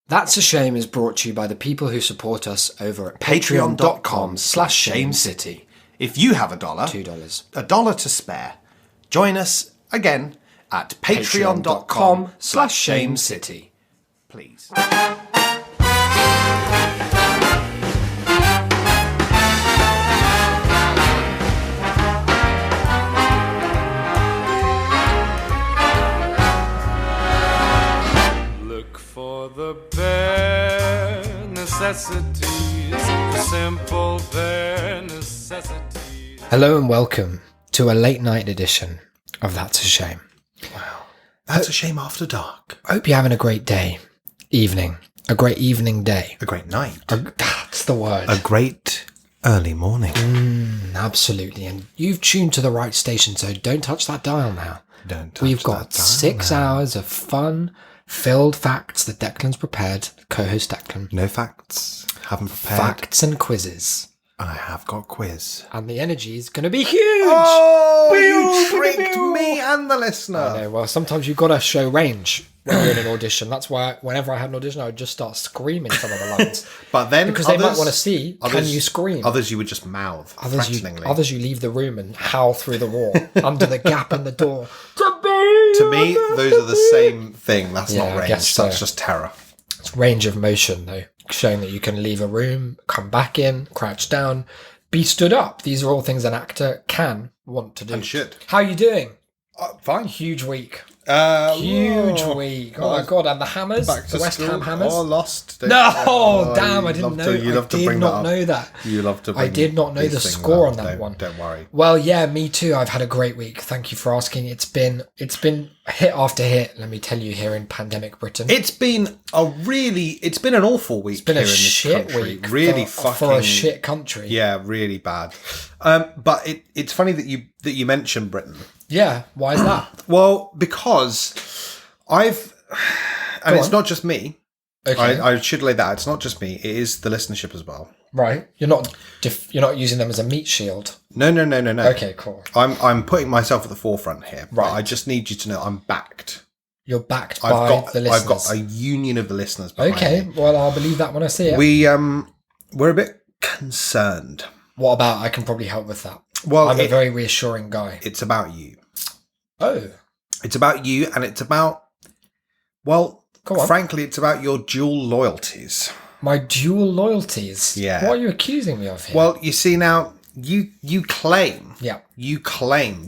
That's a Shame is brought to you by the people who support us over at patreon.com/shamecity. If you have $1, $2. $1 to spare, join us again at patreon.com/shamecity. Please. Look for the bare necessities, the simple bare necessities. Hello and welcome to a late night edition of That's a Shame. That's a shame after dark. I hope you're having a great day, evening, a great evening day. A great night. That's the word. A great early morning. Absolutely. And you've tuned to the right station, so don't touch that dial now. Don't touch We've got that dial 6 now. hours of fun-filled facts that Declan's prepared, co-host Declan. No facts. Haven't prepared. Facts and quizzes. I have got quiz. And the energy is going to be huge. Oh, you tricked me and the listener. I know, well, sometimes you've got to show range when you're in an audition. That's why whenever I had an audition, I would just start screaming some of the lines. But then Because they might want to see, can others- you scream? Others you would just mouth threateningly. Others you leave the room and howl through the wall, under the gap in the door. To me, those are the same thing. That's Yeah, not I range. guess so. That's just terror. It's range of motion, though, showing that you can leave a room, come back in, crouch down, be stood up. These are all things an actor can want to do. And should. How are you doing? Fine. Huge week. Huge Week. Oh my God. And the Hammers, Back to the West school. Ham Hammers. Oh, lost. No, Oh, damn, you I didn't love know. you I love to did bring not that up. know that. You love to I bring did not know these the things score up. on that Don't- one. Don't worry. Well, yeah, me too. I've had a great week. Thank you for asking. It's been hit after hit, let me tell you, here in pandemic Britain. It's been an awful week. It's been here a in this shit country. week Really for fucking a shit country. Yeah, really bad. But it's funny that you mentioned Britain. Yeah, why is that? Well, because it's not just me. Okay, I should lay that out. It's not just me. It is the listenership as well. right. You're not using them as a meat shield. No. Okay, cool. I'm putting myself at the forefront here. But Right. I just need you to know I'm backed. You're backed I've by got the listeners. I've got a union of the listeners behind Okay, me. well, I'll believe that when I see it. We're a bit concerned. What about? I can probably help with that. Well, I'm a very reassuring guy. it's about you. Oh, It's about you, and it's about, well, Go on. frankly, it's about your dual loyalties. my dual loyalties. Yeah. What are you accusing me of here? Well, you see now, you claim yeah.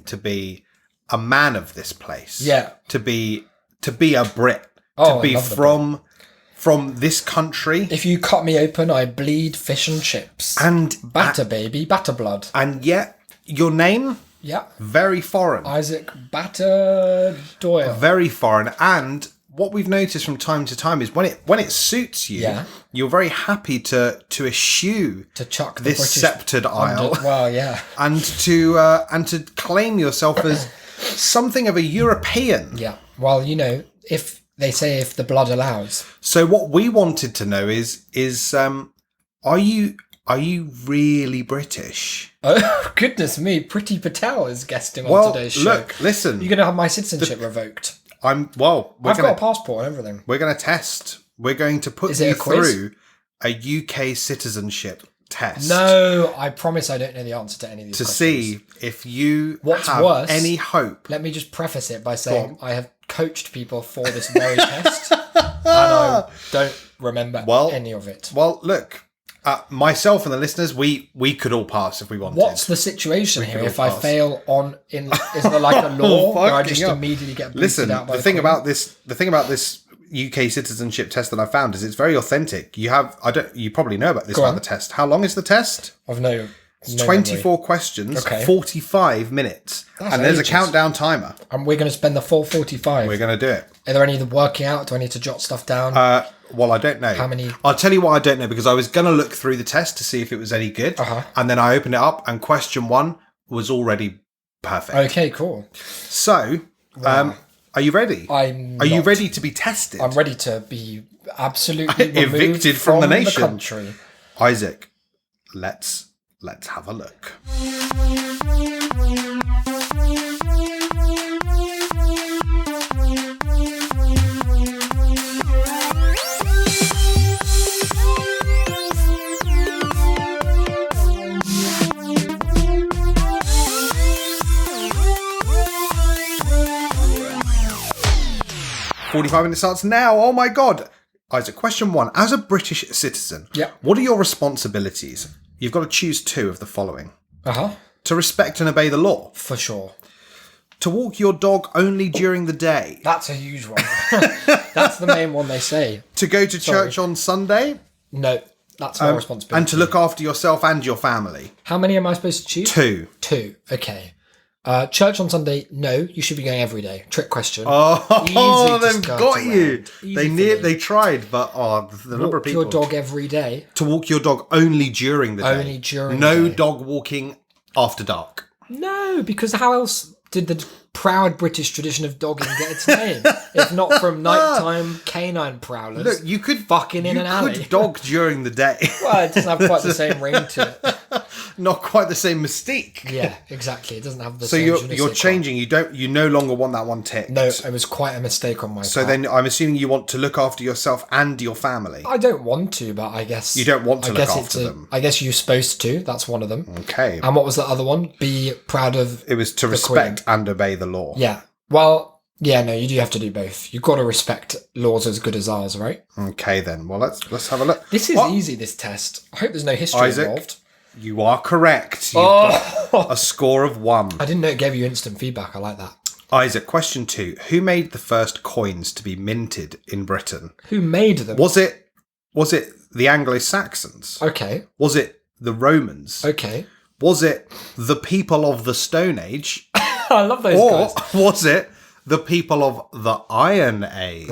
to be a man of this place. Yeah. To be a Brit. Oh, to be I love the from this country. If you cut me open, I bleed fish and chips. And batter, baby. Batter blood. and yet your name, Yeah. very foreign. Isaac Batter Doyle. Very foreign. And what we've noticed from time to time is when it suits you, Yeah. you're very happy to eschew To chuck the this British sceptred isle well, yeah. and to claim yourself as something of a European. Yeah. Well, if they say if the blood allows. So what we wanted to know is are you really British? Oh, goodness me. Priti Patel is guesting on today's show. Look, listen. You're going to have my citizenship revoked. I've got a passport and everything. We're going to test. We're going to put Is it you a quiz? through a UK citizenship test. No, I promise I don't know the answer to any of these To questions. see if you What's have worse- any hope. Let me just preface it by on. saying I have coached people for this very test, and I don't remember any of it. Well, look, myself and the listeners, we could all pass if we wanted. What's the situation here could if all I pass. fail is there like a law where I just Fucking hell. immediately get booted Listen, out by the thing Queen? about this UK citizenship test that I found is it's very authentic. You probably know about this Go about on. the test. How long is the test? I've no 24 questions, Okay. 45 minutes. That's and there's ages. a countdown timer. And we're going to spend the full 45. We're going to do it. Are there any of the working out? Do I need to jot stuff down? Well, I don't know. How many? I'll tell you what I don't know, because I was going to look through the test to see if it was any good. Uh-huh. And then I opened it up and question 1 was already perfect. Okay, cool. So, are you ready? Are you ready to be tested? I'm ready to be absolutely removed Evicted from the nation. country. Isaac, let's have a look. 45 minutes starts now. Oh my God. Isaac, question 1. As a British citizen, Yeah. what are your responsibilities? You've got to choose 2 of the following. Uh-huh. To respect and obey the law. For sure. To walk your dog only during the day. That's a huge one. That's the main one they say. To go to church on Sunday. No, that's my responsibility. And to look after yourself and your family. How many am I supposed to choose? 2. 2. Okay. Church on Sunday, no, you should be going every day. Trick question. Oh, Easy to they've skirt got around. you. Easy They tried, but the number of Walk people. your dog every day. To walk your dog only during the day. Only during No the day. dog walking after dark. No, because how else did the proud British tradition of dogging get its name? If not from nighttime canine prowlers. Look, you could fucking in you an alley. could dog during the day. Well, it doesn't have quite the same ring to it. Not quite the same mystique. Yeah, exactly. It doesn't have the So same. you're changing. You no longer want that one ticked. No, it was quite a mistake on my So part. then I'm assuming you want to look after yourself and your family. I don't want to, but I guess You don't want to I look guess after them. I guess you're supposed to. That's one of them. Okay. And what was the other one? Be proud of. It was to respect and obey the law. Yeah. Well, yeah. No, you do have to do both. You've got to respect laws as good as ours, right? Okay then. Well, let's have a look. This is What? easy. This test. I hope there's no history Isaac? involved. You are correct. You've got a score of 1. I didn't know it gave you instant feedback. I like that. Isaac, question 2. Who made the first coins to be minted in Britain? Who made them? Was it the Anglo-Saxons? Okay. Was it the Romans? Okay. Was it the people of the Stone Age? I love those Or guys. was it the people of the Iron Age?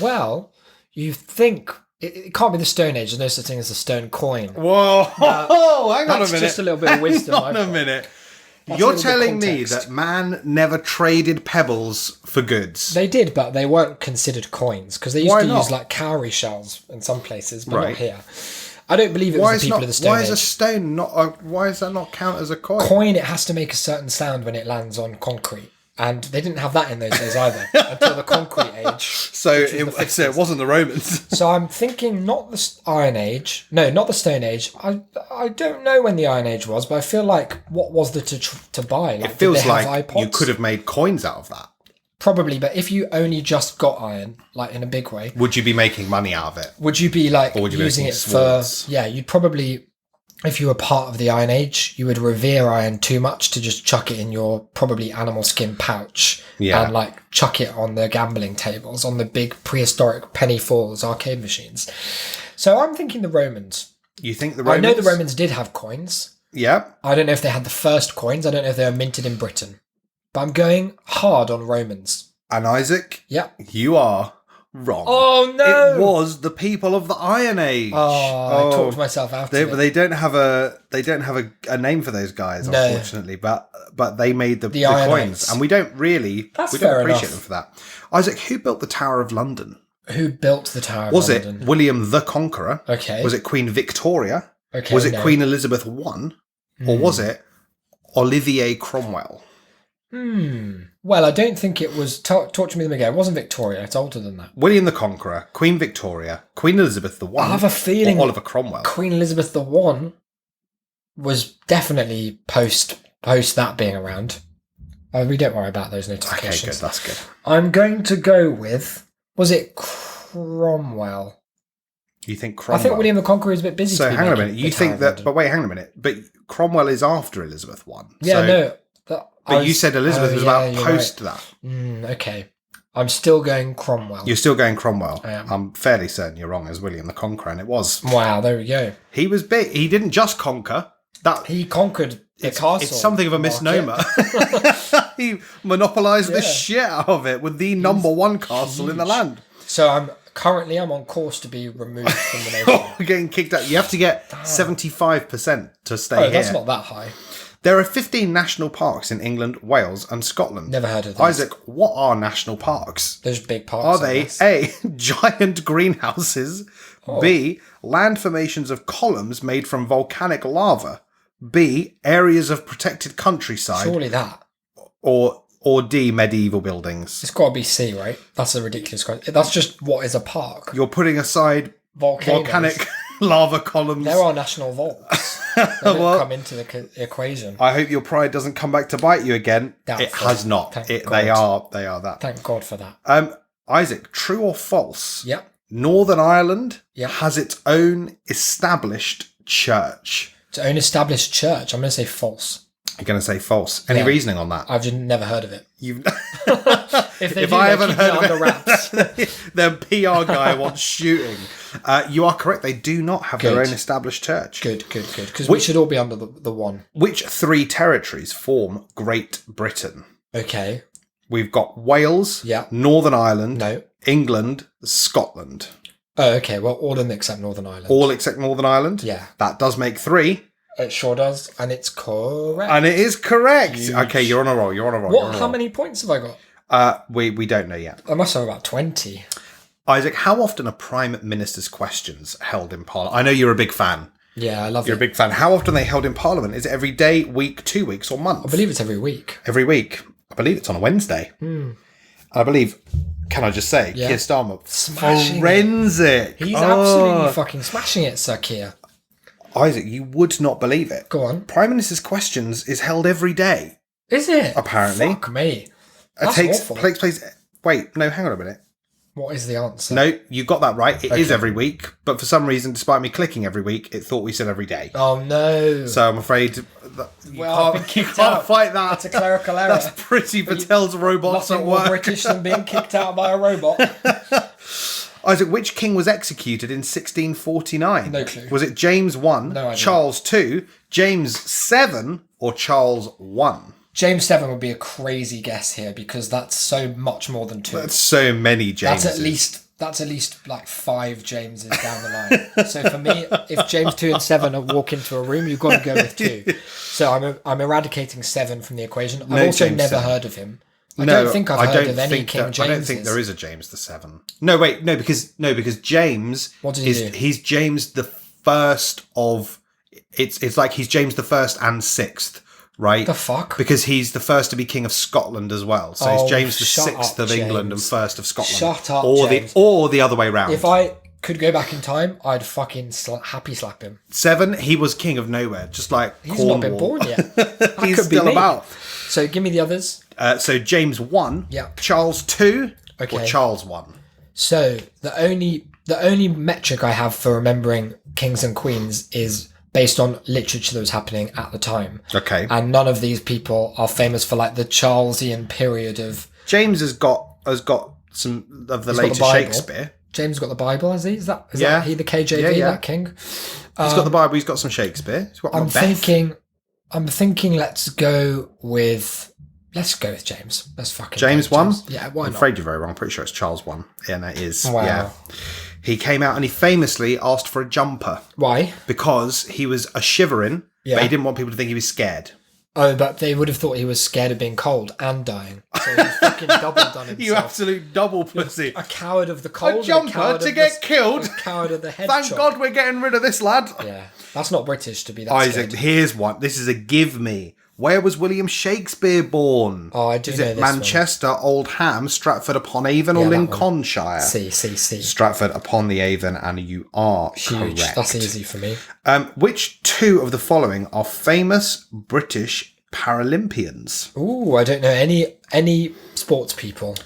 Well, you think it can't be the Stone Age. There's no such thing as a stone coin. Whoa, hang on a That's minute. just a little bit of wisdom. Hang on I've a got. minute. That's a You're little bit telling me context. that man never traded pebbles for goods? They did, but they weren't considered coins because they used Why to not? use like cowrie shells in some places, but Right. not here. I don't believe it was the people of the Stone why Age. is a stone not? Why does that not count as a coin? Coin, it has to make a certain sound when it lands on concrete. And they didn't have that in those days either until the concrete age. So it wasn't the Romans. So I'm thinking not the Iron Age. No, not the Stone Age. I don't know when the Iron Age was, but I feel like what was there to buy? Like, It feels did they have like iPods? you could have made coins out of that. Probably, but if you only just got iron, like in a big way, Would you be making money out of it? would you be like Or would you be using making it for? swords? Yeah, you'd probably, if you were part of the Iron Age, you would revere iron too much to just chuck it in your probably animal skin pouch Yeah. and like chuck it on the gambling tables, on the big prehistoric penny falls arcade machines. So I'm thinking the Romans. You think the Romans? I know the Romans did have coins. Yeah. I don't know if they had the first coins. I don't know if they were minted in Britain. But I'm going hard on Romans. And Isaac, Yeah. you are wrong. Oh no! It was the people of the Iron Age. Oh, I talked myself out of it. They don't have a name for those guys, No. unfortunately. But they made the Iron coins, Knights. and we don't That's we fair don't appreciate enough. them for that. Isaac, who built the Tower of London? Who built the Tower of Was London? it William the Conqueror? Okay. Was it Queen Victoria? Okay, Was it no. Queen Elizabeth I? Or was it Olivier Cromwell? Well, I don't think it was. Talk to me again. It wasn't Victoria. It's older than that. William the Conqueror, Queen Victoria, Queen Elizabeth I. I have a feeling or Oliver Cromwell. Queen Elizabeth I was definitely post that being around. We don't worry about those Okay, notifications. good. That's good. I'm going to go with. Was it Cromwell? You think Cromwell? I think William the Conqueror is a bit busy. So to be hang on a making minute. the You Tower think of that? London. But wait, hang on a minute. But Cromwell is after Elizabeth I. Yeah, So, no. But you said Elizabeth was about you're post right. that. Okay. I'm still going Cromwell. You're still going Cromwell. I am. I'm fairly certain you're wrong as William the Conqueror, and it was. Wow, there we go. He was big. He didn't just conquer. That He conquered the castle. It's something of a market. misnomer. He monopolised the Yeah. shit out of it with the number one castle in the land. So I'm on course to be removed from the nation. We're getting kicked out. You have to get 75% to stay Oh, here. that's not that high. There are 15 national parks in England, Wales, and Scotland. Never heard of these. Isaac, what are national parks? Those big parks. Are I they guess. A, giant greenhouses, Oh. B, land formations of columns made from volcanic lava, B, areas of protected countryside, Surely that. or D, medieval buildings? It's got to be C, right? That's a ridiculous question. That's just what is a park. You're putting aside Volcanoes. volcanic lava columns. There are national vaults. They don't Well, come into the equation. I hope your pride doesn't come back to bite you again. Doubtful. It has not. Thank They God. are that. Thank God for that. Isaac, true or false? Yep. Northern Ireland Yep. has its own established church. Its own established church. I'm going to say false. You're going to say false. Any Yeah. reasoning on that? I've just never heard of it. You've... If they If do, I they haven't keep heard it of under it, wraps. their PR guy wants shooting. You are correct. They do not have their Good. own established church. Good. Because we should all be under the one. Which 3 territories form Great Britain? Okay. We've got Wales, Yeah. Northern Ireland, No. England, Scotland. Oh, okay. Well, all of them except Northern Ireland. All except Northern Ireland? Yeah. That does make 3. It sure does. And it's correct. And it is correct. Huge. Okay, you're on a roll. What? How many points have I got? We don't know yet. I must have about 20. Isaac, how often are Prime Minister's questions held in Parliament? I know you're a big fan. Yeah, I love You're it. a big fan. How often are they held in Parliament? Is it every day, week, 2 weeks, or month? I believe it's every week. Every week. I believe it's on a Wednesday. I believe, can I just say, Yeah. Keir Starmer, Smashing it. forensic. He's absolutely fucking smashing it, Sir Keir. Isaac, you would not believe it. Go on. Prime Minister's questions is held every day. Is it? Apparently. Fuck me. It That's awful. takes place. Wait, no, hang on a minute. What is the answer? No, you got that right. It is Okay. every week, but for some reason, despite me clicking every week, it thought we said every day. Oh, no. So I'm afraid that you Well, I've can't, been kicked can't out. fight that. That's a clerical error. That's Priti Patel's robots Nothing at more work. British than being kicked out by a robot. Isaac, which king was executed in 1649? No clue. Was it James I, No idea. Charles II, James VII, or Charles I? James 7 would be a crazy guess here because that's so much more than 2. That's so many Jameses. That's at least like 5 Jameses down the line. So for me, if James 2 and 7 walk into a room, you've got to go with 2. So I'm eradicating 7 from the equation. I've No also James never 7. heard of him. I don't think I've heard of any King James. I don't think there is a James the 7. No, wait, no, because James What did he do? he's James the first of it's like he's James the first and 6th, right? The fuck? Because he's the first to be king of Scotland as well. So Oh, he's James the shut 6th up, of England and James. first of Scotland. Shut up, or James. the other way round. If I could go back in time, I'd fucking happy slap him. 7, he was king of nowhere, just like He's Cornwall. not been born yet. That He's could be still me. about. So give me the others. So James 1, Yeah. Charles 2, or Okay. Charles 1. So the only metric I have for remembering kings and queens is based on literature that was happening at the time. Okay. And none of these people are famous for like the Charlesian period of. James has got some of the got the later Bible. Shakespeare. James got the Bible, has he? Is that Yeah. he the KJV, Yeah, yeah. that king? He's got the Bible. He's got some Shakespeare. He's got I'm Macbeth. thinking. Let's go with James. Let's fucking James go 1? with James. Yeah, why I'm not? afraid you're very wrong. I'm pretty sure it's Charles 1. Yeah, no, it is. Wow. Yeah. He came out and he famously asked for a jumper Why? because he was a shivering, Yeah. but he didn't want people to think he was scared. Oh, but they would have thought he was scared of being cold and dying. So he fucking doubled on himself. You absolute double pussy. A coward of the cold. A and jumper coward to of get the, killed. A coward of the head Thank chop. God we're getting rid of this lad. Yeah, that's not British to be that Isaac, scared. here's one. This is a give me. Where was William Shakespeare born? Oh, I do Is know it this one. Manchester, Oldham, Stratford upon Avon, or Yeah, that one. Lincolnshire? See. Stratford upon the Avon, and you are Huge. correct. That's easy for me. Which 2 of the following are famous British Paralympians? Ooh, I don't know any sports people.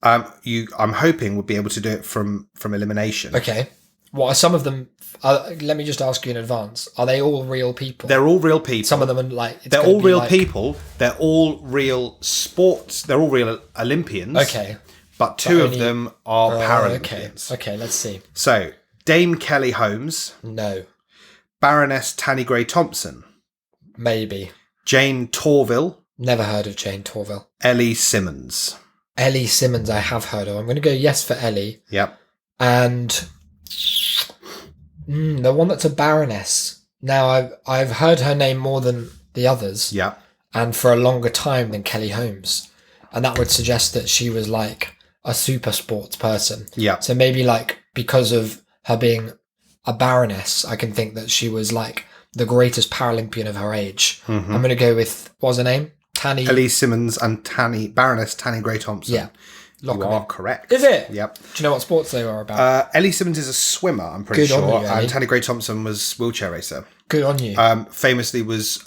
I'm hoping we'll be able to do it from elimination. Okay. What are some of them? Let me just ask you in advance. Are they all real people? They're all real people. Some of them are like... it's They're gonna all be real like- people. They're all real sports. They're all real Olympians. Okay. But 2 of only- them are Okay. Paralympians. Okay, let's see. So, Dame Kelly Holmes, No. Baroness Tanny Gray Thompson, Maybe. Jane Torville, Never heard of Jane Torville. Ellie Simmons. Ellie Simmons I have heard of. I'm going to go yes for Ellie. Yep. And the one that's a baroness. Now, I've heard her name more than the others. Yep. And for a longer time than Kelly Holmes. And that would suggest that she was like a super sports person. Yep. So maybe like because of her being a baroness, I can think that she was like the greatest Paralympian of her age. Mm-hmm. I'm going to go with, what was her name? Tanny. Ellie Simmons and Baroness Tanny Gray Thompson. Yeah. Lock You 'em are in. correct. Is it? Yep. Do you know what sports they are about? Ellie Simmons is a swimmer, I'm pretty Good on sure. you, Ellie. And Tanny Gray-Thompson was wheelchair racer. Good on you. Famously was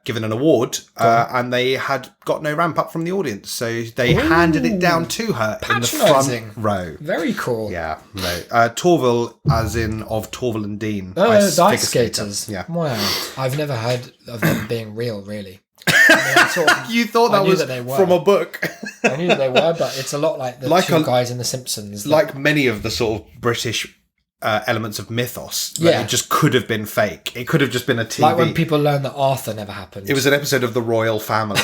given an award, and they had got no ramp up from the audience. So they handed it down to her in the Patronising. front row. Very cool. Yeah, no. Torvill, as in of Torvill and Dean. Oh, ice ice figure skater. skaters. Yeah. Wow. I've never heard of them being real, really. I mean, You thought I that knew was that they were. from a book. I knew that they were, but it's a lot like the two guys in The Simpsons. Like many of the sort of British elements of mythos. Like Yeah. It just could have been fake. It could have just been a TV. Like when people learn that Arthur never happened. It was an episode of The Royal Family.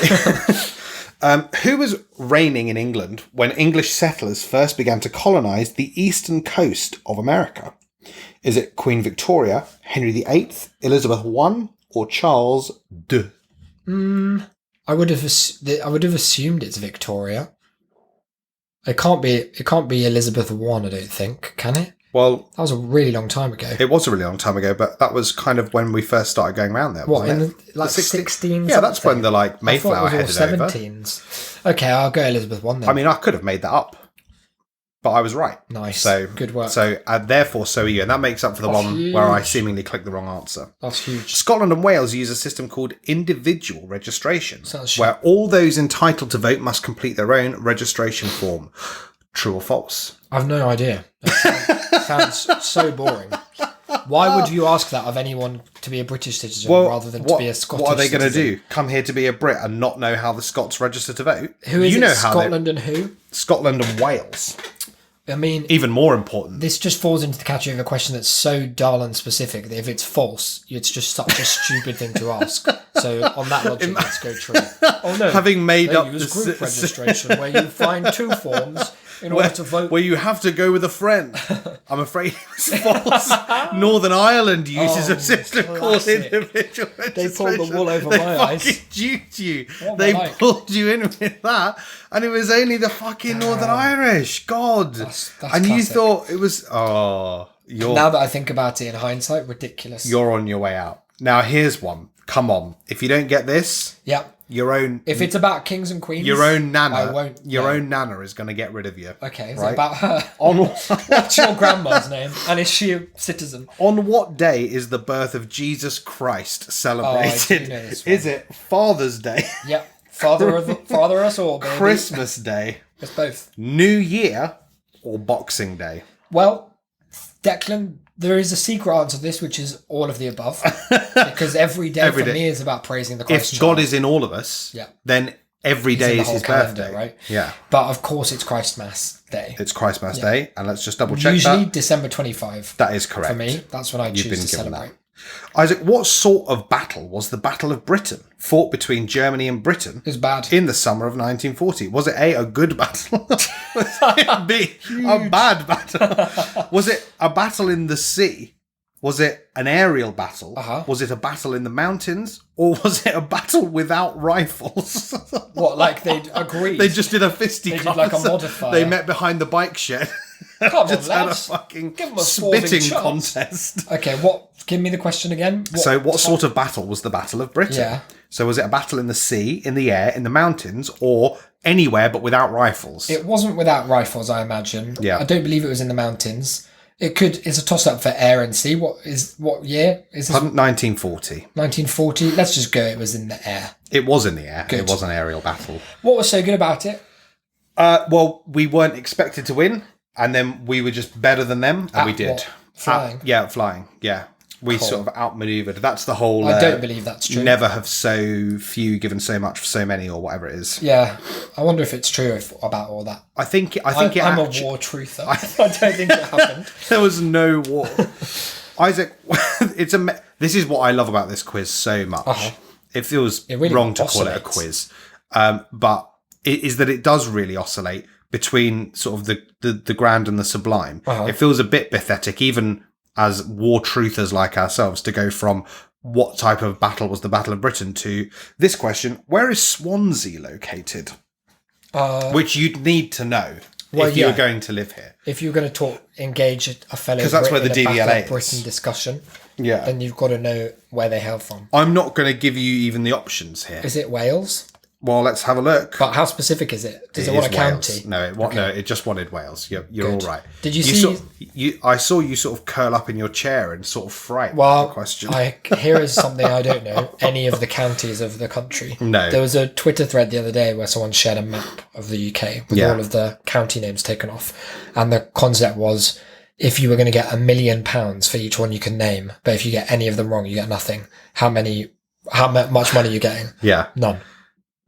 Who was reigning in England when English settlers first began to colonise the eastern coast of America? Is it Queen Victoria, Henry VIII, Elizabeth I, or Charles II? I would have assumed it's Victoria. It can't be Elizabeth I, I don't think, can it? Well, That was a really long time ago. it was a really long time ago, but that was kind of when we first started going around there. What, wasn't in it? the 16s? Yeah, that's when the Mayflower I thought it was headed all over. 17s. Okay, I'll go Elizabeth I then. I mean, I could have made that up, but I was right. Nice. So Good work. So therefore, so are you, and that makes up for the That's one where I huge. seemingly clicked the wrong answer. That's huge. Scotland and Wales use a system called individual registration, Sounds shit. where all those entitled to vote must complete their own registration form. True or false? I've no idea. That sounds so boring. Why would you ask that of anyone to be a British citizen rather than to be a Scottish What are they going to citizen? do? Come here to be a Brit and not know how the Scots register to vote? Who is you it? know how Scotland and who? Scotland and Wales. I mean, Even more important. this just falls into the category of a question that's so dull and specific that if it's false, it's just such a stupid thing to ask. So on that logic, let's go true. Oh no, Having made they up use the group registration where you find two forms in order to vote. where you have to go with a friend. I'm afraid it was false. Northern Ireland uses a system called classic. individual registration. pulled the wool over They my eyes. fucking duped you. What am They I like? pulled you in with that, and it was only the fucking Northern Irish. God. That's and you classic. thought it was. Oh, Now that I think about it in hindsight, ridiculous. you're on your way out. Now here's one. Come on. If you don't get this, Yeah. your own. If it's about kings and queens, your own nana, I won't. your no. own nana is going to get rid of you. Okay, is right? it about her? On What's your grandma's name? And is she a citizen? On what day is the birth of Jesus Christ celebrated? know this one. Is it Father's Day, Yep. Father us all, baby. Christmas Day, It's both. New Year, or Boxing Day? Well, Declan, there is a secret answer to this, which is all of the above. Because every day Every for day. me is about praising the Christ If child. God is in all of us, Yeah. then every He's in day the is whole his calendar, birthday. right? Yeah. But of course, it's Christmas Day. It's Christmas Day, and let's just double check Usually that. December 25. That is correct. For me, that's when I choose to celebrate. Isaac, what sort of battle was the Battle of Britain, fought between Germany and Britain It was bad. in the summer of 1940? Was it A, a good battle? Was it B, a bad battle? Was it a battle in the sea? Was it an aerial battle? Uh-huh. Was it a battle in the mountains? Or was it a battle without rifles? What, like they'd agreed? They just did a fisticuffs. They did like a modifier. They met behind the bike shed. Come on, Just had a lads. fucking Give 'em a sporting spitting chance. contest. Okay, give me the question again. What sort of battle was the Battle of Britain? Yeah. So was it a battle in the sea, in the air, in the mountains, or anywhere but without rifles? It wasn't without rifles, I imagine. Yeah. I don't believe it was in the mountains. It's a toss up for air and sea. What year is this? 1940. 1940. Let's just go. It was in the air. It was in the air. Good. It was an aerial battle. What was so good about it? Well, we weren't expected to win, and then we were just better than them, and At we did. what? Flying? Flying. Yeah. We sort of outmaneuvered. That's the whole. I don't believe that's true. Never have so few given so much for so many, or whatever it is. Yeah, I wonder if it's true about all that. I think I'm it a war truther. I don't think it happened. There was no war. Isaac, this is what I love about this quiz so much. Uh-huh. It feels really wrong to call it a oscillates. quiz, but it is that it does really oscillate between sort of the grand and the sublime. Uh-huh. It feels a bit pathetic, even as war truthers like ourselves, to go from what type of battle was the Battle of Britain to this question: where is Swansea located? Which you'd need to know if you were going to live here. If you're going to engage a fellow 'Cause that's where the in a DVLA Battle of is. Britain discussion, Yeah. then you've got to know where they hail from. I'm not going to give you even the options here. Is it Wales? Well, let's have a look. But how specific is it? Does it want a county? No, it just wanted Wales. You're all right. Did you see? I saw you sort of curl up in your chair and sort of fright Well, the question. Here is something I don't know. Any of the counties of the country. No. There was a Twitter thread the other day where someone shared a map of the UK with all of the county names taken off. And the concept was, if you were going to get £1 million for each one you can name, but if you get any of them wrong, you get nothing. How much money are you getting? Yeah. None.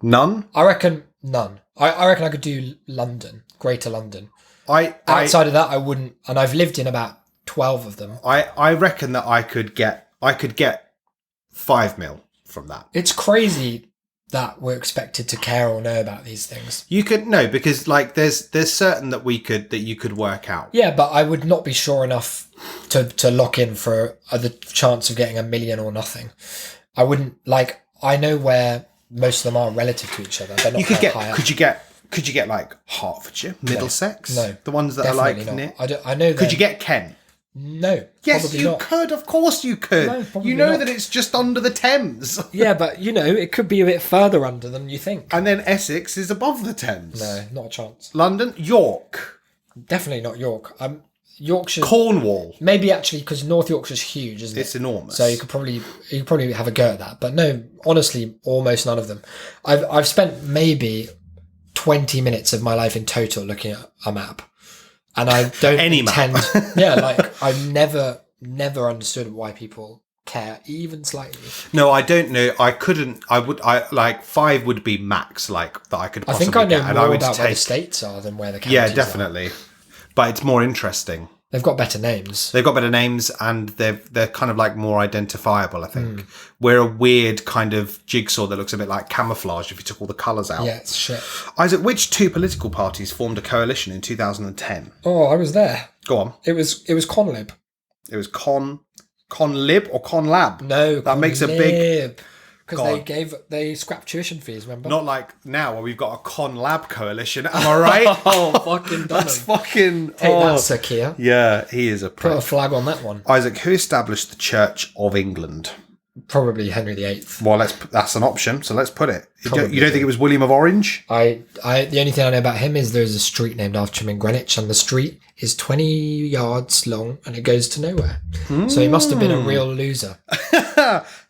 None? I reckon none. I reckon I could do London, Greater London. Outside of that, I wouldn't. And I've lived in about 12 of them. I reckon that I could get 5 mil from that. It's crazy that we're expected to care or know about these things. You could no, because like there's certain that you could work out. Yeah, but I would not be sure enough to lock in for the chance of getting $1 million or nothing. I wouldn't I know where most of them are relative to each other. They're not high up. Could you get like Hertfordshire, Middlesex? No. The ones that are like not. near. I know. Could you get Kent? No. Yes, you could. Of course you could. No, probably you know not. that it's just under the Thames. Yeah, but it could be a bit further under than you think. And then Essex is above the Thames. No, not a chance. London, York. Definitely not York. Yorkshire. Cornwall. Maybe actually, because North Yorkshire's huge, isn't it? It's enormous. So you could probably have a go at that. But no, honestly, almost none of them. I've spent maybe 20 minutes of my life in total looking at a map, and I don't map. I've never understood why people care even slightly. No, I don't know. I couldn't. I 5 would be max. Like that I could. I Possibly think I know get, more about where the states are than where the counties Yeah, definitely. But it's more interesting. They've got better names. They've got better names, and they're kind of like more identifiable. I think we're a weird kind of jigsaw that looks a bit like camouflage if you took all the colours out. Yeah, it's shit. Isaac, which 2 political parties formed a coalition in 2010? Oh, I was there. Go on. It was Conlib. It was Conlib or Conlab? No, that makes a big. Because they scrapped tuition fees, remember? Not like now where we've got a Conlab coalition. Am I right? Oh, fucking done That's fucking. Take that, Sir Keir. Yeah, he is a prick. Put a flag on that one. Isaac, who established the Church of England? Probably Henry VIII. Well, that's an option, so let's put it. You don't think it was William of Orange? The only thing I know about him is there's a street named after him in Greenwich, and the street is 20 yards long and it goes to nowhere. So he must have been a real loser.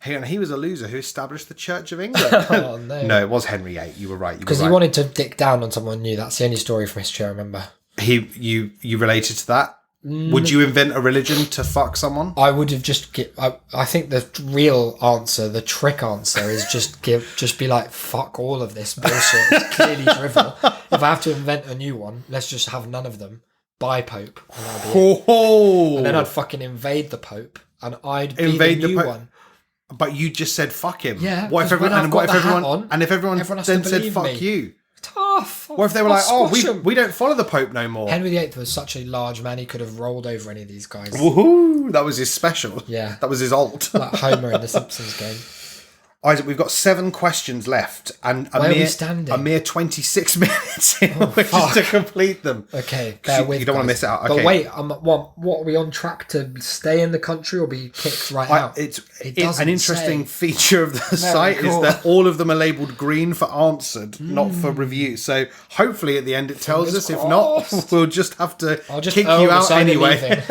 And he was a loser who established the Church of England. Oh no! No, it was Henry VIII. You were right. Because he wanted to dick down on someone new. That's the only story from history I remember. You related to that? Would you invent a religion to fuck someone? I would have I think the real answer, the trick answer, is just be like, fuck all of this bullshit. It's clearly drivel. If I have to invent a new one, let's just have none of them. Buy Pope, and that'll be it. And then I'd fucking invade the Pope, and I'd be the new one. But you just said fuck him. Yeah. What if everyone then said fuck you? Tough. What if they were like, we don't follow the Pope no more? Henry VIII was such a large man, he could have rolled over any of these guys. Woohoo! That was his special. Yeah. That was his alt. Like Homer in the Simpsons game. Isaac, we've got 7 questions left and a mere 26 minutes in to complete them. Okay, bear with. You don't want to miss it out. Okay. But wait, what are we on track to stay in the country or be kicked out? It's an interesting feature of the site is that all of them are labelled green for answered, not for review. So hopefully at the end it tells us. If not, we'll just have to kick you out anyway.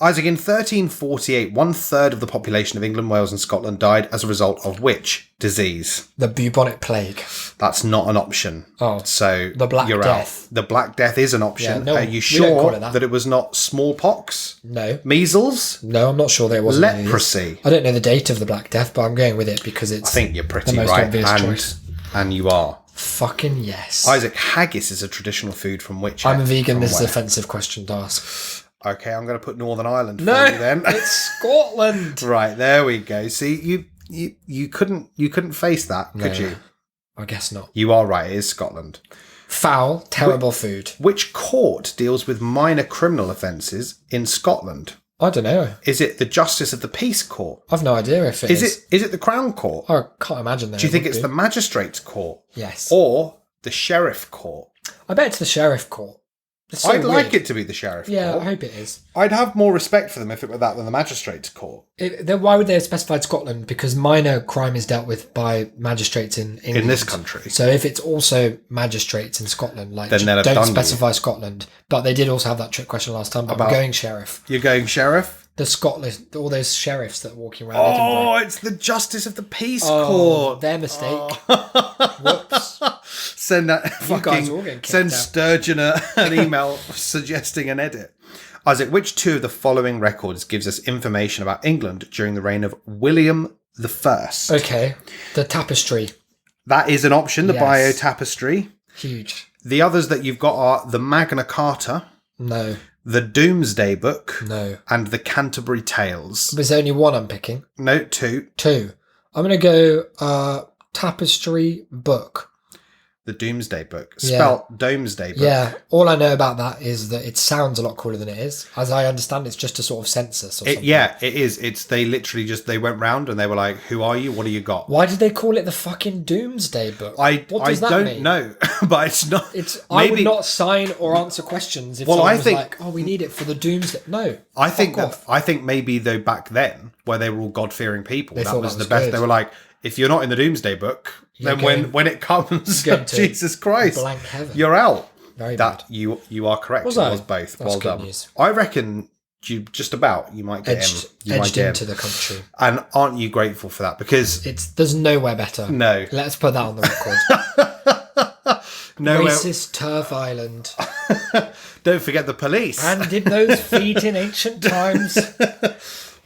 Isaac, in 1348, 1/3 of the population of England, Wales and Scotland died as a result of which disease? The bubonic plague. That's not an option. Oh, so the Black Death. Out. The Black Death is an option. Yeah, no, are you sure that it was not smallpox? No. Measles? No, I'm not sure that it wasn't. Leprosy? I don't know the date of the Black Death, but I'm going with it because it's I think you're pretty the most right. obvious choice. And you are. Fucking yes. Isaac, haggis is a traditional food from which? I'm a vegan. This is an offensive question to ask. Okay, I'm going to put Northern Ireland for you then. It's Scotland. Right, there we go. See, you couldn't face that, could you? I guess not. You are right, it is Scotland. Foul, terrible food. Which court deals with minor criminal offences in Scotland? I don't know. Is it the Justice of the Peace Court? I've no idea if it is. Is it the Crown Court? I can't imagine that. Do you think it's the Magistrates Court? Yes. Or the Sheriff Court? I bet it's the Sheriff Court. It's so I'd like weird. it to be the sheriff Yeah, court. I hope it is. I'd have more respect for them if it were that than the magistrates court. Then why would they have specified Scotland? Because minor crime is dealt with by magistrates in England. In this country. So if it's also magistrates in Scotland, like, Then they'll have don't done specify Scotland. But they did also have that trick question last time. But I'm going sheriff. You're going sheriff? The Scotland, all those sheriffs that are walking around Oh, Edinburgh. it's the Justice of the Peace Oh, Court. their mistake. Oh. Whoops. Send that guys are all getting fucking kicked send out. Sturgeon an email suggesting an edit. Isaac, which two of the following records gives us information about England during the reign of William the First? Okay. The tapestry. That is an option, the Yes. Bio Tapestry. Huge. The others that you've got are the Magna Carta, No. the Doomsday Book, No. and the Canterbury Tales. There's only one I'm picking. Note 2, 2. I'm going to go tapestry book. the Doomsday Book. Yeah. Spelt Domesday Book. Yeah, all I know about that is that it sounds a lot cooler than it is. As I understand, it's just a sort of census or something. Yeah, it is. It's they literally just they went round and they were like, "Who are you? What do you got?" Why did they call it the fucking Doomsday Book? I that don't mean? know, but it's not. I would not sign or answer questions if Well, someone I was think- like, "Oh, we need it for the Doomsday." No, I think fuck that off. I think maybe though back then, where they were all God fearing people, that thought was that the was best. good. They were like, if you're not in the Doomsday Book, then going- when it comes, going to Jesus Christ, blank heaven. you're out. Very that bad. you are correct. Was it I? was both. That's well good done. news. I reckon you just about you might get Edged, him. You might edged get into him. the country. And aren't you grateful for that? Because There's nowhere better. no, Let's put that on the record. no, Racist turf island. don't forget the police. And did those feet in ancient times.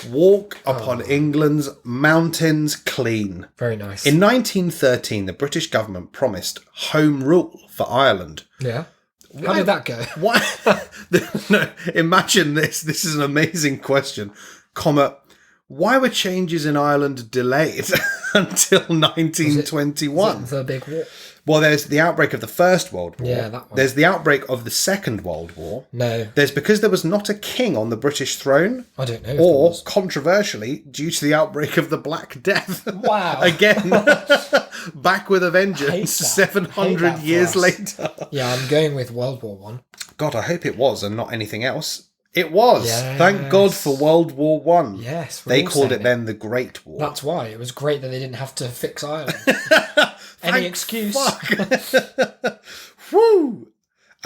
Walk upon England's mountains clean. Very nice. In 1913, the British government promised home rule for Ireland. Yeah. How did that go? Why? No, imagine this. This is an amazing question. Why were changes in Ireland delayed until 1921? The big war. Well, there's the outbreak of the First World War. Yeah, that one. There's the outbreak of the Second World War. No, There's because there was not a king on the British throne. I don't know. If Or, there was. controversially, due to the outbreak of the Black Death. Wow. Again, back with a Hate vengeance that. 700 Hate that for years us. later. Yeah, I'm going with World War One. God, I hope it was and not anything else. It was. Yes. Thank God for World War One. Yes, we're They all called saying it then the Great War. That's why it was great that they didn't have to fix Ireland. Any excuse? Woo!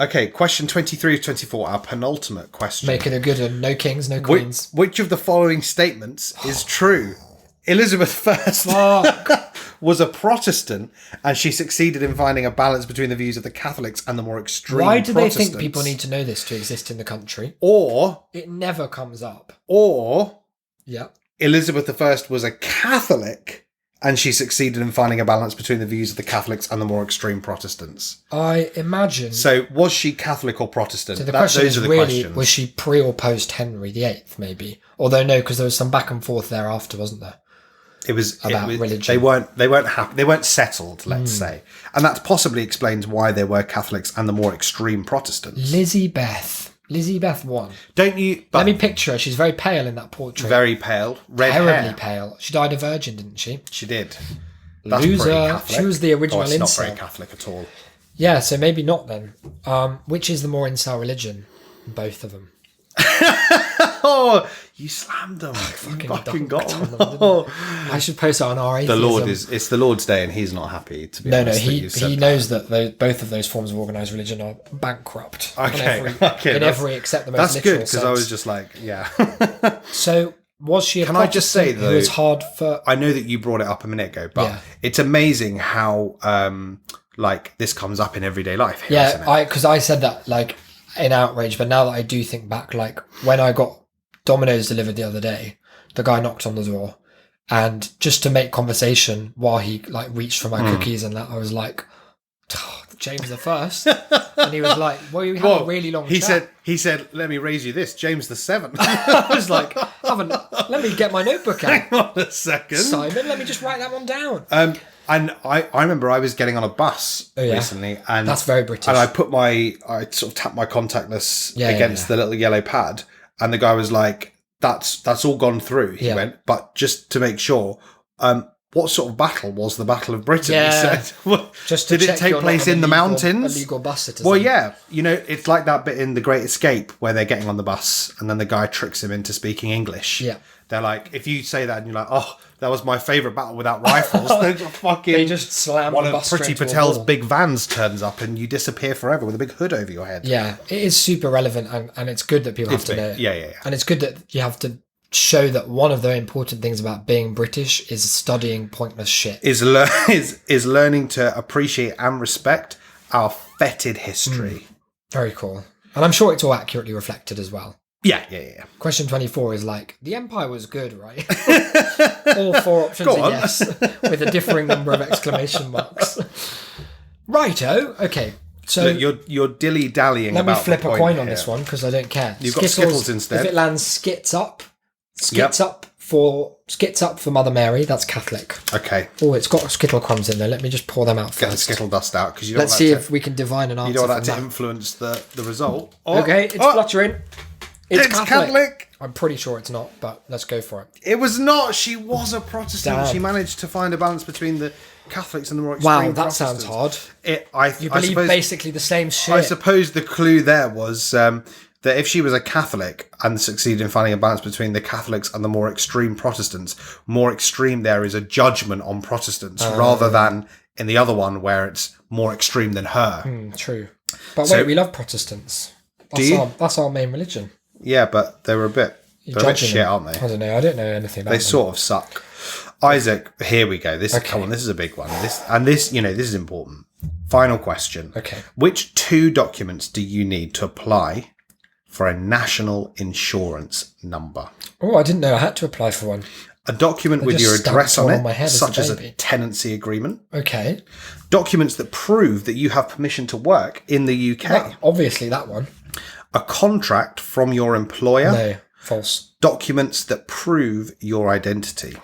Okay, question 23 of 24, our penultimate question. Make it a good one. No kings, no queens. Which of the following statements is true? Elizabeth I Fuck. was a Protestant, and she succeeded in finding a balance between the views of the Catholics and the more extreme Why do they Protestants. think people need to know this to exist in the country? Or It never comes up. Yeah. Elizabeth I was a Catholic, and she succeeded in finding a balance between the views of the Catholics and the more extreme Protestants. I imagine. So, was she Catholic or Protestant? So the question those is are the really, questions. was she pre or post Henry VIII, maybe? Although no, because there was some back and forth thereafter, wasn't there? It was about religion. They weren't happy. They weren't settled. Let's say, and that possibly explains why there were Catholics and the more extreme Protestants. Lizzie Beth won. Don't you? But Let me picture her. She's very pale in that portrait. very pale, red Terribly hair. pale. She died a virgin, didn't she? She did. That's Loser. pretty Catholic. She was the original it's not incel. very Catholic at all. Yeah, so maybe not then. Which is the more incel religion? Both of them. Oh, you slammed them. You fucking got dunked on them. them, didn't I should post it on our The atheism. Lord it's the Lord's day, and he's not happy. To be No, honest, that he you've said he that. knows that both of those forms of organised religion are bankrupt. Okay, in okay, every except the most That's literal good because I sense. was just like, yeah. So was she? Can I just say, Protestant who was though- hard for? I know that you brought it up a minute ago, but Yeah. it's amazing how like this comes up in everyday life. Here, isn't it? Yeah, because I said that like in outrage, but now that I do think back, like when I got Domino's delivered the other day, the guy knocked on the door, and just to make conversation while he like reached for my Hmm. cookies and that, I was like, oh, James the First, and he was like, well, you had Well, a really long. he chat. said, let me raise you this, James the Seventh. I was like, let me get my notebook out, Hang on a second. Simon. Let me just write that one down. And I remember I was getting on a bus yeah. recently, and That's very British. And I sort of tapped my contactless Yeah, against the little yellow pad, and the guy was like, "That's all gone through." He Yeah. went, but just to make sure, what sort of battle was the Battle of Britain? Yeah. He said, "What- Just to did it check take you're place not in the illegal- mountains? Illegal bus citizen. Well, yeah. It's like that bit in The Great Escape where they're getting on the bus and then the guy tricks him into speaking English. Yeah. They're like, if you say that and you're like, oh, that was my favourite battle without rifles, They just slam one the of bus Priti straight into a Patel's wall. big vans turns up and you disappear forever with a big hood over your head. Yeah, it is super relevant, and it's good that people have to big. know. Yeah. And it's good that you have to show that one of the important things about being British is studying pointless shit. Is learning to appreciate and respect our fetid history. Very cool. And I'm sure it's all accurately reflected as well. Yeah. Question 24 is like, the Empire was good, right? All 4 options Go are on. yes, with a differing number of exclamation marks. Righto. Okay. So Look, you're dilly-dallying let me about flip the a point coin on here. this one because I don't care. You've got Skittles instead. If it lands skits up for Mother Mary, that's Catholic. Okay. Oh, it's got Skittle crumbs in there. Let me just pour them out Get the first. Skittle dust out because you don't Let's want see that if we can divine an answer. you don't want that from to that. influence the result. Oh, Okay, it's oh, fluttering. It's Catholic. I'm pretty sure it's not, but let's go for it. It was not. She was a Protestant. Damn. She managed to find a balance between the Catholics and the more extreme Wow, that Protestants. sounds hard. You I believe suppose, basically the same shit. I suppose the clue there was that if she was a Catholic and succeeded in finding a balance between the Catholics and the more extreme Protestants, more extreme there is a judgment on Protestants rather than in the other one where it's more extreme than her. True. But So- wait, we love Protestants. That's our main religion. Yeah, but they were a bit Judging shit, them. aren't they? I don't know. I don't know anything about They them. sort of suck. Isaac, here we go. Okay. Come on, this is a big one. This is important. Final question. Okay. Which 2 documents do you need to apply for a national insurance number? Oh, I didn't know I had to apply for one. A document with just your address stamped on one it, on my head as a such as a baby. tenancy agreement. Okay. Documents that prove that you have permission to work in the UK. Obviously, that one. A contract from your employer. No, false. Documents that prove your identity.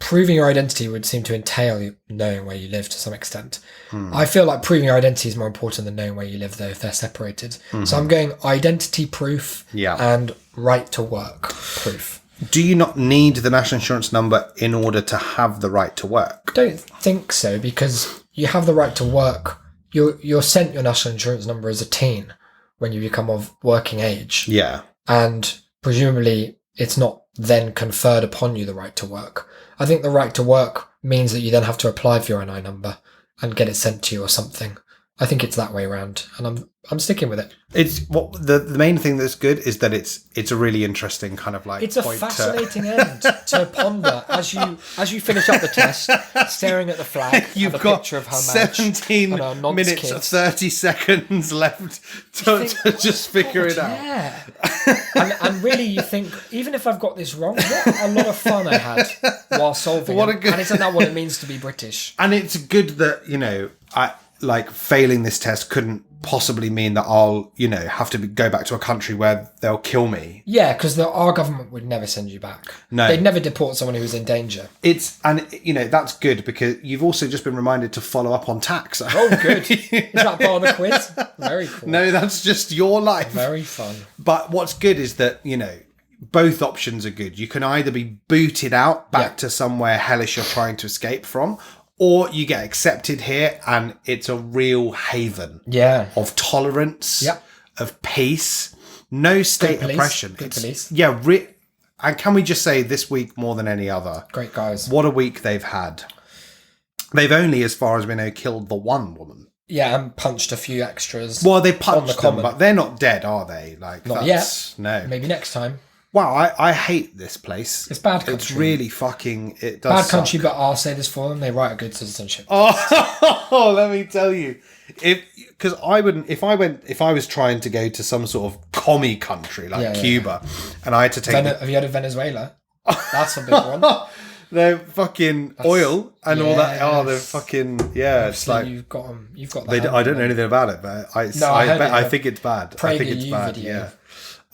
Proving your identity would seem to entail you knowing where you live to some extent. Hmm. I feel like proving your identity is more important than knowing where you live, though, if they're separated. So I'm going identity proof Yeah. and right to work proof. Do you not need the national insurance number in order to have the right to work? Don't think so, because you have the right to work. You're sent your national insurance number as a teen when you become of working age. Yeah. And presumably it's not then conferred upon you the right to work. I think the right to work means that you then have to apply for your NI number and get it sent to you or something. I think it's that way around, and I'm sticking with it. It's what the main thing that's good is that it's a really interesting kind of like It's a point fascinating end to ponder as you finish up the test, staring at the flag. You've of a got picture of her marriage 17 and her nonce minutes kids. 30 seconds left to just figure it out. Yeah. and really, you think, even if I've got this wrong, what a lot of fun I had while solving What it. a good- And isn't that what it means to be British? And it's good that, I like failing this test couldn't possibly mean that I'll, have to go back to a country where they'll kill me. Yeah, because our government would never send you back. No. They'd never deport someone who was in danger. That's good because you've also just been reminded to follow up on tax. Oh, good. Is that part of the quiz? Very cool. No, that's just your life. Very fun. But what's good is that, both options are good. You can either be booted out back to somewhere hellish you're trying to escape from, or you get accepted here and it's a real haven Yeah. of tolerance, Yep. of peace, no state police. oppression. Good police. Yeah, and can we just say this week more than any other, Great guys. what a week they've had. They've only, as far as we know, killed the one woman. Yeah, and punched a few extras. Well, they On the punched them, common. but they're not dead, are they? Like, Not that's, yet. No. Maybe next time. Wow, I hate this place. It's bad It's country. really fucking. It does. Bad suck. country, but I'll say this for them. They write a good citizenship. Oh, let me tell you, if I was trying to go to some sort of commie country like Yeah. Cuba, and I had to take Have you heard of Venezuela? That's a big one. their fucking oil and all that. Oh, they're Yes. fucking it's So like you've got them. You've got they. that. I don't know anything about it, but I heard bet, it, I yeah. think it's bad. I think it's PragerU bad. video.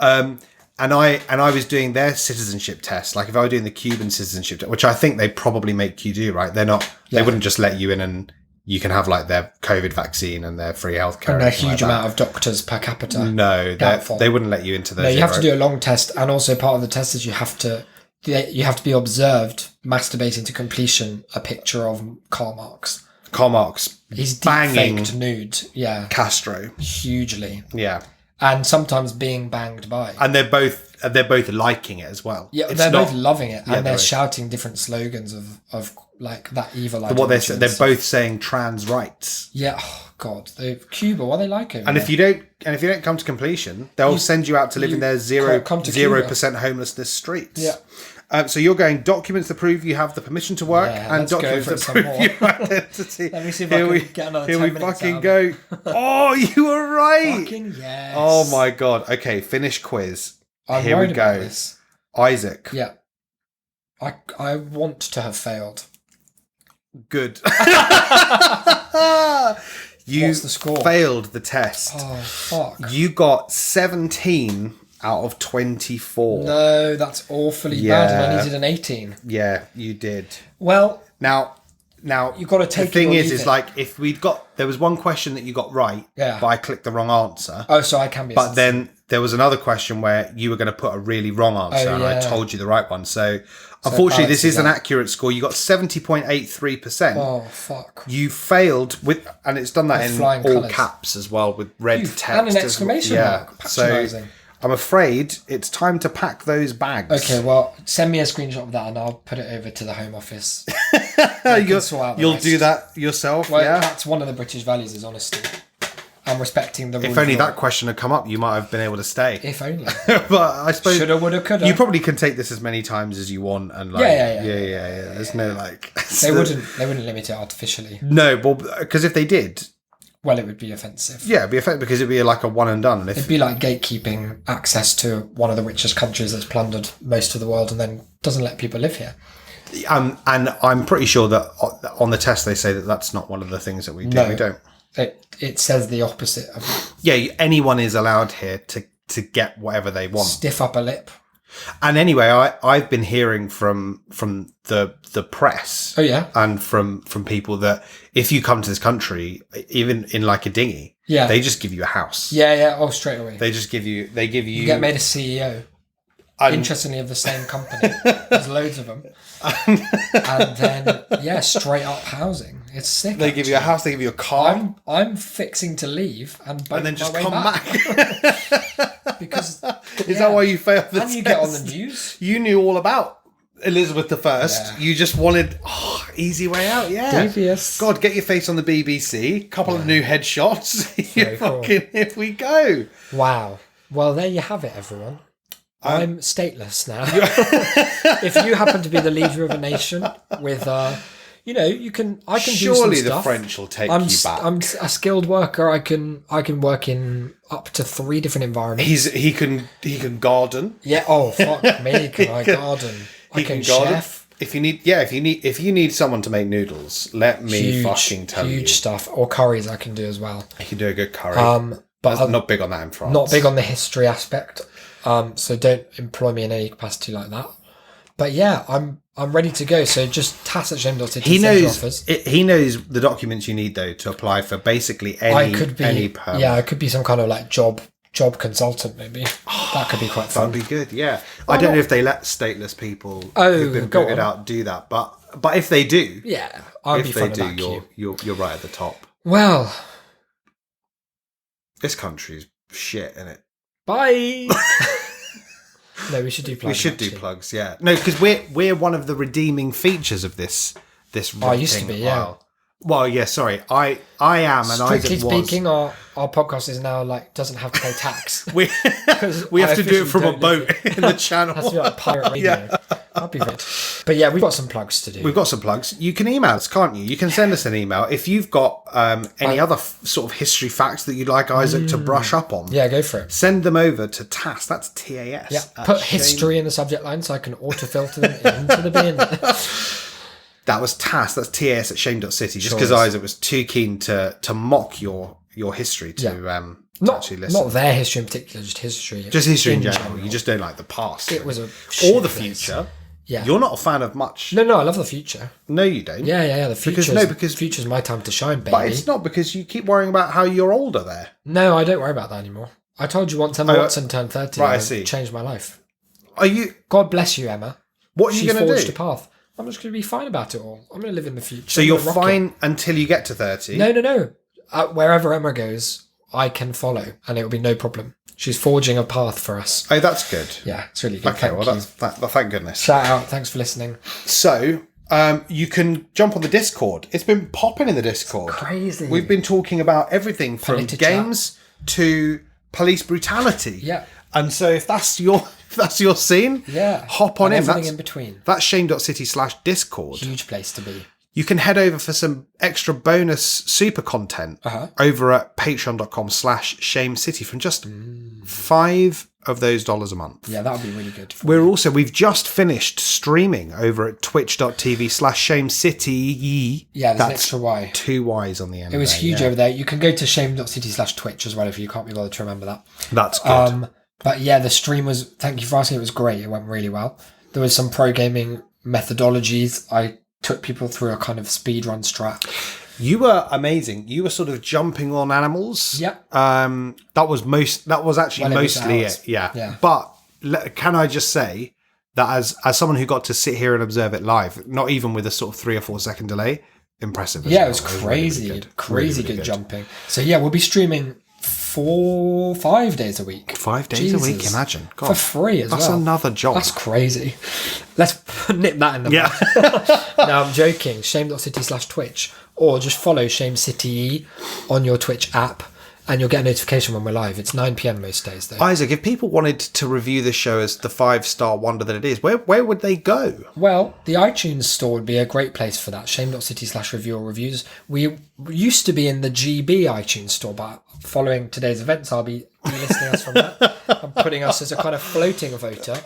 Yeah. And I was doing their citizenship test. Like if I were doing the Cuban citizenship test, which I think they probably make you do, right? They're not. They Yeah. wouldn't just let you in and you can have like their COVID vaccine and their free healthcare. And a anything huge like that. amount of doctors per capita. No, Doubtful. they wouldn't let you into those. No, you have to do a long test, and also part of the test is you have to you have to be observed masturbating to completion a picture of Karl Marx. Karl Marx. He's banging deep-faked nude. Yeah. Castro. Hugely. Yeah. And sometimes being banged by. And they're both liking it as well. Yeah, It's they're not- both loving it. Yeah, And they're they're- shouting different slogans of like that evil What ideology. they're both saying trans rights. Yeah, oh God. Cuba, what are they like over And there? if you don't come to completion, they'll send you out to live in their can't come to Cuba. 0% homelessness streets. Yeah. So you're going documents to prove you have the permission to work Yeah, and let's go documents for to it some prove more. your identity. Let me see if Here I can get another Here 10 we minutes fucking out go. Oh, you were right. Fucking yes. Oh my God. Okay, finish quiz. I'm Here we worried about go. this. Isaac. Yeah. I want to have failed. Good. You What's the score? failed the test. Oh, fuck. You got 17 out of 24. No, that's awfully bad, and I needed an 18. Yeah, you did. Well, Now you've got to take the thing it or is leave it. like if there was one question that you got right, Yeah. but I clicked the wrong answer. Oh, so I can be. But then there was another question where you were going to put a really wrong answer, and I yeah. told you the right one. So unfortunately, this balances is an out. accurate score. You got 70.83%. Oh, fuck. You failed and it's done that With in flying all colours. caps as well with red Ooh, text. and an as well. exclamation Yeah. mark. So Patronising. I'm afraid it's time to pack those bags. Okay, well, send me a screenshot of that and I'll put it over to the Home Office. They can sort out the You'll rest. do that yourself, Well, yeah? that's one of the British values is honesty. And respecting the rule If only of law. that question had come up, you might have been able to stay. If only. But I suppose Shoulda, woulda, coulda. you probably can take this as many times as you want, and like, Yeah. There's no like. They wouldn't limit it artificially. No, well, because if they did, Well, it would be offensive. yeah, it'd be effective because it'd be like a one and done. And if It'd be like gatekeeping access to one of the richest countries that's plundered most of the world and then doesn't let people live here. and I'm pretty sure that on the test they say that that's not one of the things that we do. No. We don't. It says the opposite of Yeah, anyone is allowed here to get whatever they want. stiff upper lip. And anyway, I've been hearing from the press, Oh, yeah? and from people that if you come to this country, even in like a dinghy, Yeah. they just give you a house. Yeah. Oh, straight away. They just give you. They give you. You get made a CEO. Interestingly, of the same company. There's loads of them. And then, yeah, straight up housing. It's sick. They give you a actually. house. They give you a car, I'm fixing to leave and boat and then my just way come back. because Is that why you failed the and you test? get on the news. You knew all about Elizabeth I. Yeah. You just wanted easy way out. Yeah. Devious. God, get your face on the BBC. Couple of new headshots. Very cool. Here we go. Wow. Well, there you have it, everyone. I'm stateless now. If you happen to be the leader of a nation with, I can do some Surely the stuff. French will take I'm you back. I'm a skilled worker. I can work in up to 3 different environments. He can garden. Yeah. Oh fuck me! Can I garden? I can garden. chef. If you need someone to make noodles, let me fucking tell you. Huge stuff. Or curries I can do as well. You can do a good curry. But I'm not big on that in France. not big on the history aspect. So don't employ me in any capacity like that. But yeah, I'm ready to go. So just tass at shame.city. He send your knows. offers. He knows the documents you need though to apply for basically any permit. I could be some kind of like job consultant maybe. That could be quite fun. That'd be good. Yeah, I don't know if they let stateless people who've been go booted on. out do that, but if they do, Yeah, I'd be if fun they of that do, queue. you're right at the top. Well, This country's shit, isn't it? bye. No, we should do plugs. We should do actually. plugs, yeah. No, because we're one of the redeeming features of this. I used to be, yeah. Well, yeah. Sorry, I am, and Strictly Isaac was. speaking, our podcast is now doesn't have to pay tax. We we I have to do it officially from a don't live boat here. in the channel. Has to be like pirate radio. That'd be good. But yeah, we've got some plugs to do. We've got some plugs. You can email us, can't you? You can send us an email if you've got any other sort of history facts that you'd like Isaac to brush up on. Yeah, go for it. Send them over to TAS. That's TAS. Yeah, put history in the subject line so I can auto-filter them into the bin. That was TAS. That's TAS at shame.city. Just Sure because is. Isaac was too keen to mock your history to actually listen. Not their history in particular, just history. Just history in general. You just don't like the past. It was a or shit the place. future. Yeah. You're not a fan of much. No, I love the future. No, you don't. Yeah. The future. Because future's my time to shine, baby. But it's not because you keep worrying about how you're older there. No, I don't worry about that anymore. I told you once Emma Watson turned 30. Right, I see. Changed my life. Are you? God bless you, Emma. What are you She's going to forged do? a path. I'm just going to be fine about it all. I'm going to live in the future. So I'm you're gonna rock it. fine until you get to 30? No. Wherever Emma goes, I can follow, and it will be no problem. She's forging a path for us. Oh, that's good. Yeah, it's really good. Okay, Thank well, you. thank goodness. Shout out. Thanks for listening. So, you can jump on the Discord. It's been popping in the Discord. Crazy. We've been talking about everything from Politicha. games to police brutality. Yeah. And so if that's your scene, Yeah. hop on And in. everything in between. That's shame.city/Discord. Huge place to be. You can head over for some extra bonus super content over at patreon.com/shamecity from just $5 of those dollars a month. Yeah, that would be really good. We've just finished streaming over at twitch.tv/shamecity. Yeah, there's an That's extra Y. 2 Y's on the end. It was there, huge yeah. over there. You can go to shame.city/Twitch as well if you can't be bothered to remember that. That's good. But yeah, the stream was, thank you for asking, it was great. It went really well. There was some pro gaming methodologies. I took people through a kind of speed run strat. You were amazing. You were sort of jumping on animals. Yeah. That was actually Well, it was mostly ours. it. Yeah. Yeah. But can I just say that as someone who got to sit here and observe it live, not even with a sort of 3 or 4 second delay, impressive. Yeah, it well. was really, crazy. really good. Crazy Really, really good jumping. So yeah, we'll be streaming 5 days a week. 5 days a week, imagine. God, for free as that's well. another job. That's crazy. Let's nip that in the Yeah. bud. No, I'm joking. Shame.city/Twitch, or just follow Shame City on your Twitch app, and you'll get a notification when we're live. It's 9 p.m. most days, though. Isaac, if people wanted to review the show as the 5-star wonder that it is, where would they go? Well, the iTunes store would be a great place for that. Shame.city/review or reviews. We used to be in the GB iTunes store, but following today's events, I'll be delisting us from that. I'm putting us as a kind of floating voter.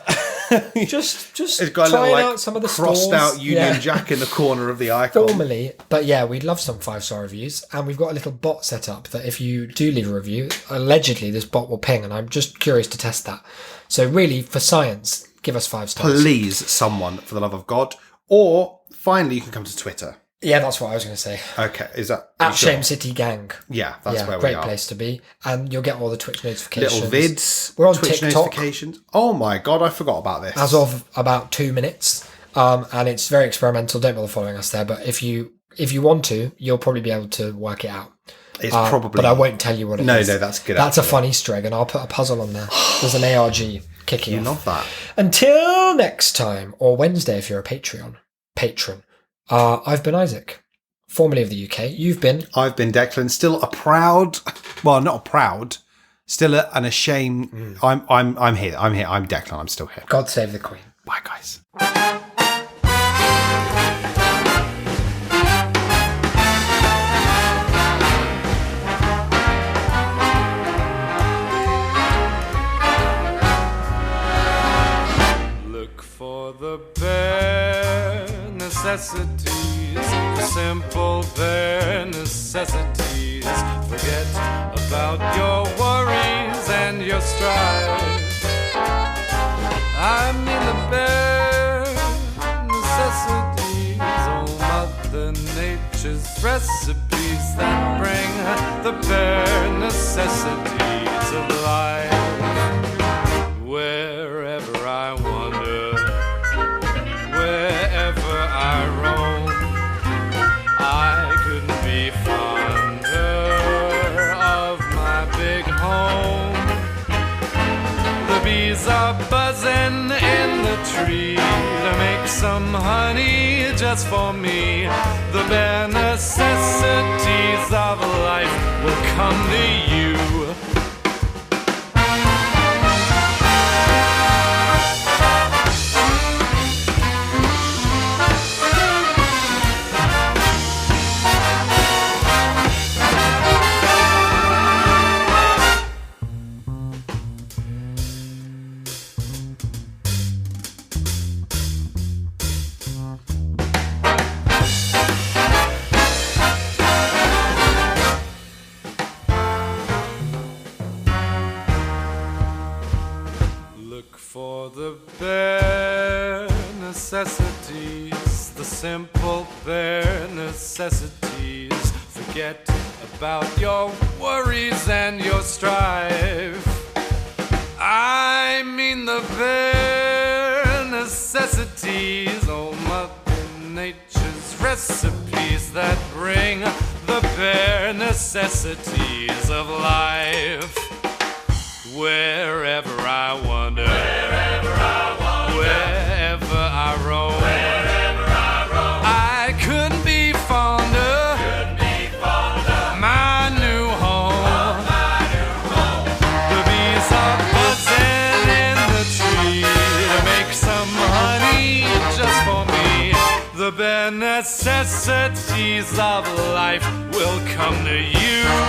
Just It's got a trying little, out some of the crossed stores. out Union Yeah. Jack in the corner of the icon. Formally, but yeah, we'd love some 5-star reviews, and we've got a little bot set up that if you do leave a review, allegedly this bot will ping, and I'm just curious to test that. So really, for science, give us 5 stars. Please, someone, for the love of God. Or, finally, you can come to Twitter. Yeah, that's what I was going to say. Okay, is that... are you At sure? Shame City Gang. Yeah, that's where we great are. place to be, and you'll get all the Twitch notifications. Little vids, We're on Twitch TikTok notifications. Oh my God, I forgot about this. as of about 2 minutes, and it's very experimental. Don't bother following us there, but if you want to, you'll probably be able to work it out. It's probably... But I won't tell you what it is. No, that's good. That's a fun Easter egg, and I'll put a puzzle on there. There's an ARG kicking You off. love that. Until next time, or Wednesday if you're a patron. I've been Isaac, formerly of the UK. You've been... I've been Declan, still a proud... Well, not a proud, still an ashamed... I'm here. I'm Declan. I'm still here. God save the Queen. Bye, guys. Look for the bare necessities, the simple bare necessities. Forget about your worries and your strife. I mean the bare necessities, oh Mother Nature's recipes that bring the bare necessities of life. Wherever I wander, wherever I roam, I couldn't be fonder of my big home. The bees are buzzing in the tree to make some honey just for me. The bare necessities of life will come to you. Look for the bare necessities, the simple bare necessities. Forget about your worries and your strife. I mean the bare necessities necessities, oh Mother Nature's recipes that bring the bare necessities of life. Wherever I wander, wherever I roam, I couldn't be fonder, my new home. The bees are buzzing in the tree to make some honey just for me. The bare necessities of life will come to you